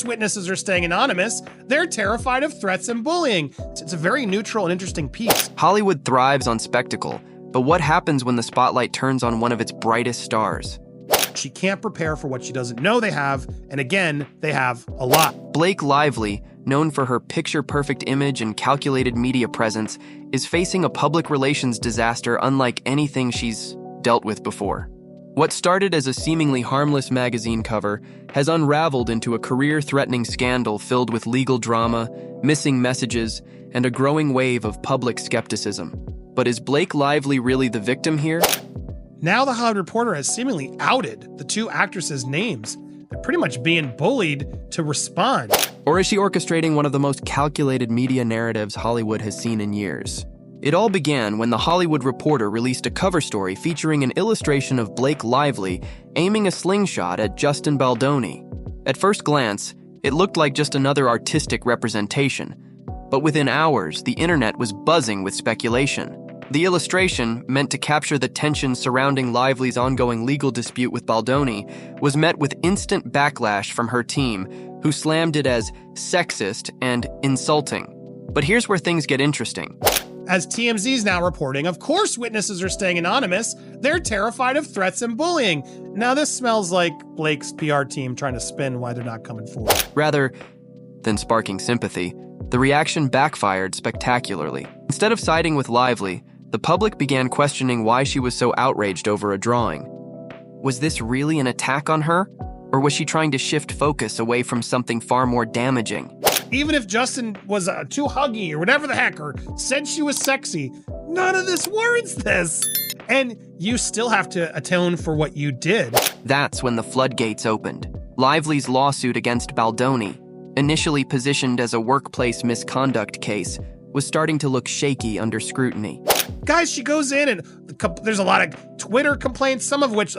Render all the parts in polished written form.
witnesses are staying anonymous. They're terrified of threats and bullying. It's a very neutral and interesting piece. Hollywood thrives on spectacle, but what happens when the spotlight turns on one of its brightest stars? She can't prepare for what she doesn't know they have, and again, they have a lot. Blake Lively, known for her picture-perfect image and calculated media presence, is facing a public relations disaster unlike anything she's dealt with before. What started as a seemingly harmless magazine cover has unraveled into a career-threatening scandal filled with legal drama, missing messages, and a growing wave of public skepticism. But is Blake Lively really the victim here? Now the Hollywood Reporter has seemingly outed the two actresses' names. They're pretty much being bullied to respond. Or is she orchestrating one of the most calculated media narratives Hollywood has seen in years? It all began when the Hollywood Reporter released a cover story featuring an illustration of Blake Lively aiming a slingshot at Justin Baldoni. At first glance, it looked like just another artistic representation. But within hours, the internet was buzzing with speculation. The illustration, meant to capture the tension surrounding Lively's ongoing legal dispute with Baldoni, was met with instant backlash from her team, who slammed it as sexist and insulting. But here's where things get interesting. As TMZ's now reporting, of course witnesses are staying anonymous. They're terrified of threats and bullying. Now this smells like Blake's PR team trying to spin why they're not coming forward. Rather than sparking sympathy, the reaction backfired spectacularly. Instead of siding with Lively, the public began questioning why she was so outraged over a drawing. Was this really an attack on her? Or was she trying to shift focus away from something far more damaging? Even if Justin was too huggy or whatever the heck, or said she was sexy, none of this warrants this. And you still have to atone for what you did. That's when the floodgates opened. Lively's lawsuit against Baldoni, initially positioned as a workplace misconduct case, was starting to look shaky under scrutiny. Guys, she goes in and there's a lot of Twitter complaints, some of which,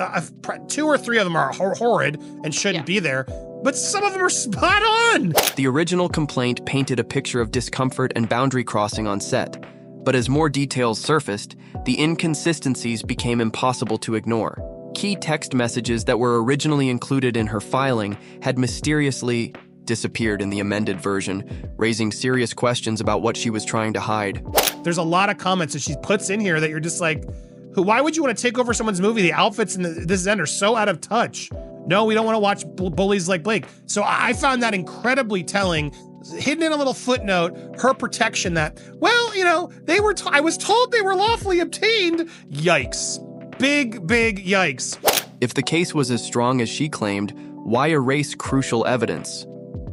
2 or 3 of them are horrid and shouldn't be there, but some of them are spot on. The original complaint painted a picture of discomfort and boundary crossing on set, but as more details surfaced, the inconsistencies became impossible to ignore. Key text messages that were originally included in her filing had mysteriously disappeared in the amended version, raising serious questions about what she was trying to hide. There's a lot of comments that she puts in here that you're just like, why would you want to take over someone's movie? The outfits in this end are so out of touch. No, we don't want to watch bullies like Blake. So I found that incredibly telling. Hidden in a little footnote, her protection that, well, you know, I was told they were lawfully obtained. Yikes. Big, big yikes. If the case was as strong as she claimed, why erase crucial evidence?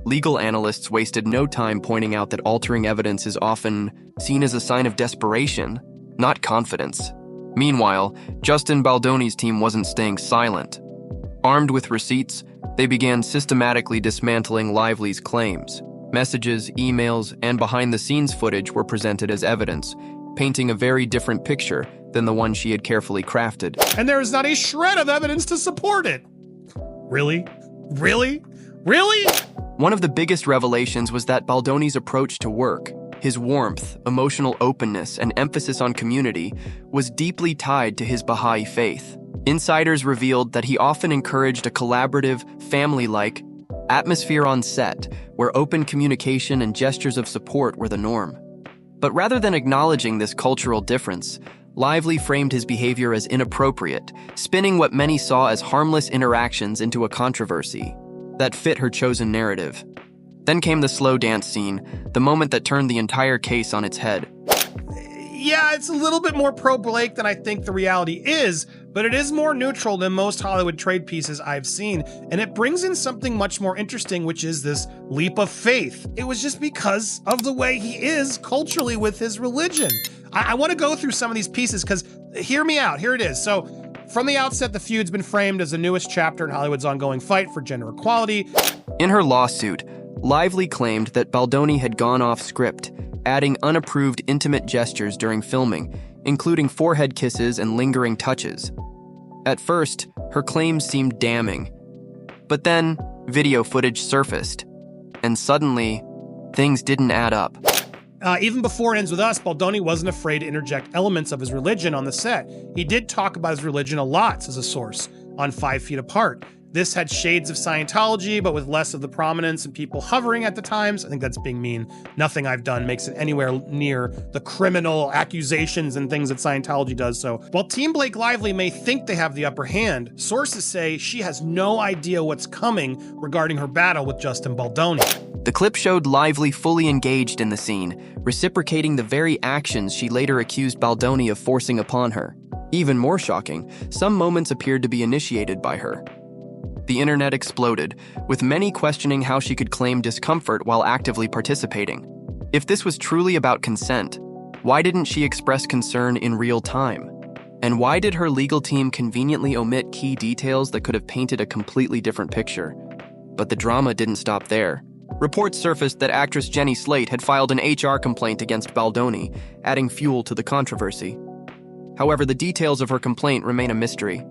Legal analysts wasted no time pointing out that altering evidence is often seen as a sign of desperation, not confidence. Meanwhile, Justin Baldoni's team wasn't staying silent. Armed with receipts, they began systematically dismantling Lively's claims. Messages, emails, and behind-the-scenes footage were presented as evidence, painting a very different picture than the one she had carefully crafted. And there is not a shred of evidence to support it. Really? Really? Really? One of the biggest revelations was that Baldoni's approach to work, his warmth, emotional openness, and emphasis on community, was deeply tied to his Baha'i faith. Insiders revealed that he often encouraged a collaborative, family-like atmosphere on set, where open communication and gestures of support were the norm. But rather than acknowledging this cultural difference, Lively framed his behavior as inappropriate, spinning what many saw as harmless interactions into a controversy that fit her chosen narrative. Then came the slow dance scene, the moment that turned the entire case on its head. Yeah, it's a little bit more pro-Blake than I think the reality is, but it is more neutral than most Hollywood trade pieces I've seen, and it brings in something much more interesting, which is this leap of faith. It was just because of the way he is culturally with his religion. I want to go through some of these pieces because, hear me out, here it is. So, from the outset, the feud's been framed as the newest chapter in Hollywood's ongoing fight for gender equality. In her lawsuit, Lively claimed that Baldoni had gone off script, adding unapproved intimate gestures during filming, including forehead kisses and lingering touches. At first, her claims seemed damning. But then, video footage surfaced, and suddenly, things didn't add up. Even before It Ends With Us, Baldoni wasn't afraid to interject elements of his religion on the set. He did talk about his religion a lot, says a source, on 5 Feet Apart. This had shades of Scientology, but with less of the prominence and people hovering at the times. I think that's being mean. Nothing I've done makes it anywhere near the criminal accusations and things that Scientology does. So while Team Blake Lively may think they have the upper hand, sources say she has no idea what's coming regarding her battle with Justin Baldoni. The clip showed Lively fully engaged in the scene, reciprocating the very actions she later accused Baldoni of forcing upon her. Even more shocking, some moments appeared to be initiated by her. The internet exploded, with many questioning how she could claim discomfort while actively participating. If this was truly about consent, why didn't she express concern in real time? And why did her legal team conveniently omit key details that could have painted a completely different picture? But the drama didn't stop there. Reports surfaced that actress Jenny Slate had filed an HR complaint against Baldoni, adding fuel to the controversy. However, the details of her complaint remain a mystery.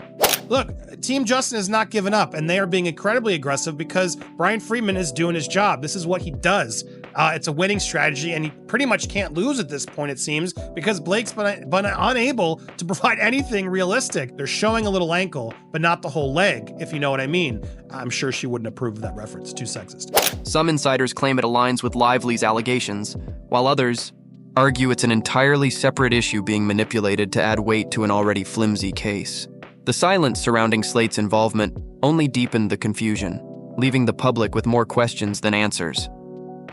Look, Team Justin has not given up, and they are being incredibly aggressive because Brian Friedman is doing his job. This is what he does. It's a winning strategy, and he pretty much can't lose at this point, it seems, because Blake's been unable to provide anything realistic. They're showing a little ankle, but not the whole leg, if you know what I mean. I'm sure she wouldn't approve of that reference. Too sexist. Some insiders claim it aligns with Lively's allegations, while others argue it's an entirely separate issue being manipulated to add weight to an already flimsy case. The silence surrounding Slate's involvement only deepened the confusion, leaving the public with more questions than answers.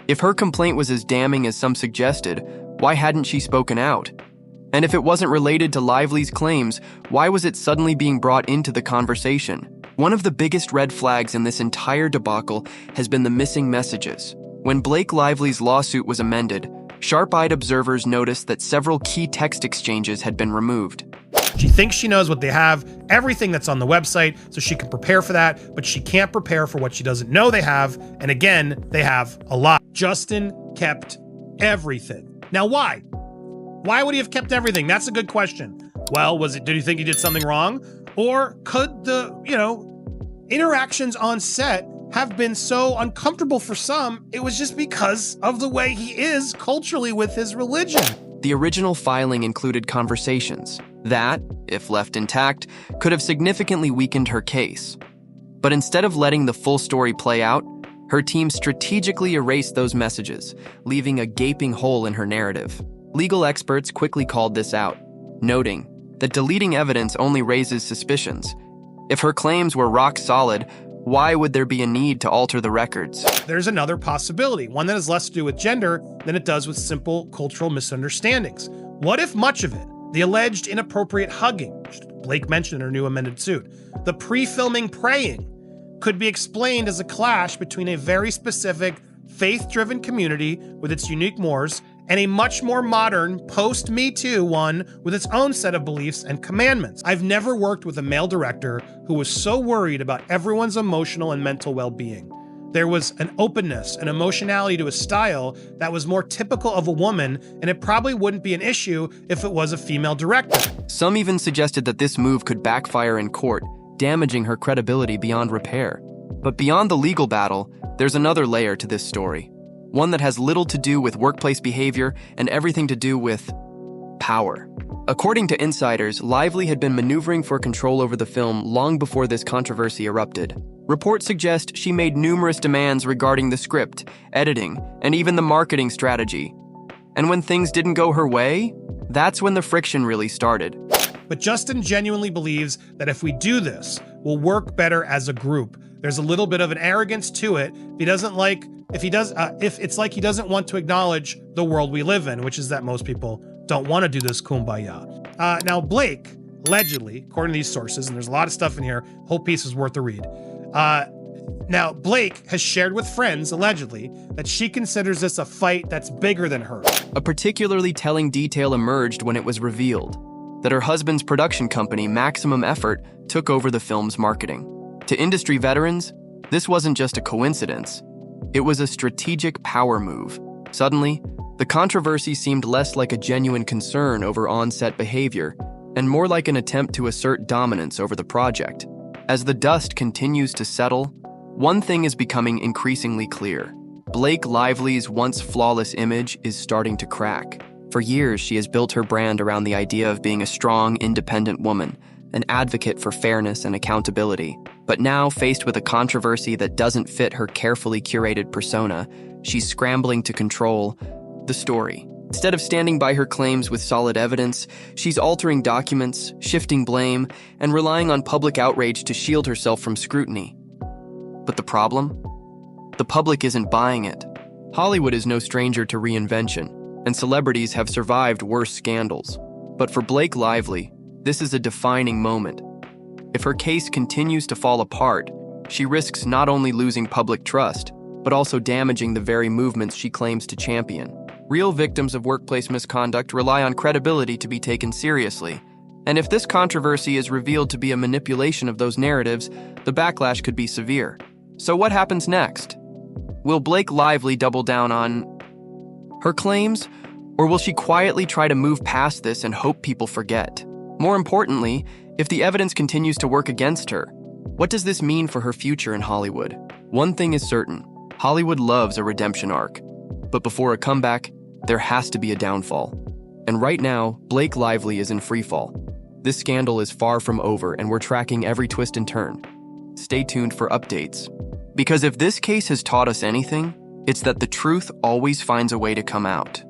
If her complaint was as damning as some suggested, why hadn't she spoken out? And if it wasn't related to Lively's claims, why was it suddenly being brought into the conversation? One of the biggest red flags in this entire debacle has been the missing messages. When Blake Lively's lawsuit was amended, sharp-eyed observers noticed that several key text exchanges had been removed. She thinks she knows what they have, everything that's on the website, so she can prepare for that, but she can't prepare for what she doesn't know they have, and again, they have a lot. Justin kept everything. Now, why? Why would he have kept everything? That's a good question. Well, did you think he did something wrong? Or could the, interactions on set have been so uncomfortable for some, it was just because of the way he is culturally with his religion? The original filing included conversations that, if left intact, could have significantly weakened her case. But instead of letting the full story play out, her team strategically erased those messages, leaving a gaping hole in her narrative. Legal experts quickly called this out, noting that deleting evidence only raises suspicions. If her claims were rock solid, why would there be a need to alter the records? There's another possibility, one that has less to do with gender than it does with simple cultural misunderstandings. What if much of it, the alleged inappropriate hugging, which Blake mentioned in her new amended suit, the pre-filming praying, could be explained as a clash between a very specific, faith-driven community with its unique mores and a much more modern, post-Me Too one with its own set of beliefs and commandments. I've never worked with a male director who was so worried about everyone's emotional and mental well-being. There was an openness and emotionality to his style that was more typical of a woman, and it probably wouldn't be an issue if it was a female director. Some even suggested that this move could backfire in court, damaging her credibility beyond repair. But beyond the legal battle, there's another layer to this story. One that has little to do with workplace behavior and everything to do with power. According to insiders, Lively had been maneuvering for control over the film long before this controversy erupted. Reports suggest she made numerous demands regarding the script, editing, and even the marketing strategy. And when things didn't go her way, that's when the friction really started. But Justin genuinely believes that if we do this, we'll work better as a group. There's a little bit of an arrogance to it. If it's like he doesn't want to acknowledge the world we live in, which is that most people don't want to do this kumbaya. Now, Blake, allegedly, according to these sources, and there's a lot of stuff in here, the whole piece is worth a read. Now, Blake has shared with friends, allegedly, that she considers this a fight that's bigger than her. A particularly telling detail emerged when it was revealed that her husband's production company, Maximum Effort, took over the film's marketing. To industry veterans, this wasn't just a coincidence. It was a strategic power move. Suddenly, the controversy seemed less like a genuine concern over on-set behavior and more like an attempt to assert dominance over the project. As the dust continues to settle, one thing is becoming increasingly clear. Blake Lively's once flawless image is starting to crack. For years, she has built her brand around the idea of being a strong, independent woman, an advocate for fairness and accountability. But now, faced with a controversy that doesn't fit her carefully curated persona, she's scrambling to control the story. Instead of standing by her claims with solid evidence, she's altering documents, shifting blame, and relying on public outrage to shield herself from scrutiny. But the problem? The public isn't buying it. Hollywood is no stranger to reinvention, and celebrities have survived worse scandals. But for Blake Lively, this is a defining moment. If her case continues to fall apart, she risks not only losing public trust, but also damaging the very movements she claims to champion. Real victims of workplace misconduct rely on credibility to be taken seriously, and if this controversy is revealed to be a manipulation of those narratives, the backlash could be severe. So what happens next? Will Blake Lively double down on her claims, or will she quietly try to move past this and hope people forget? More importantly, if the evidence continues to work against her, what does this mean for her future in Hollywood? One thing is certain, Hollywood loves a redemption arc. But before a comeback, there has to be a downfall. And right now, Blake Lively is in freefall. This scandal is far from over, and we're tracking every twist and turn. Stay tuned for updates. Because if this case has taught us anything, it's that the truth always finds a way to come out.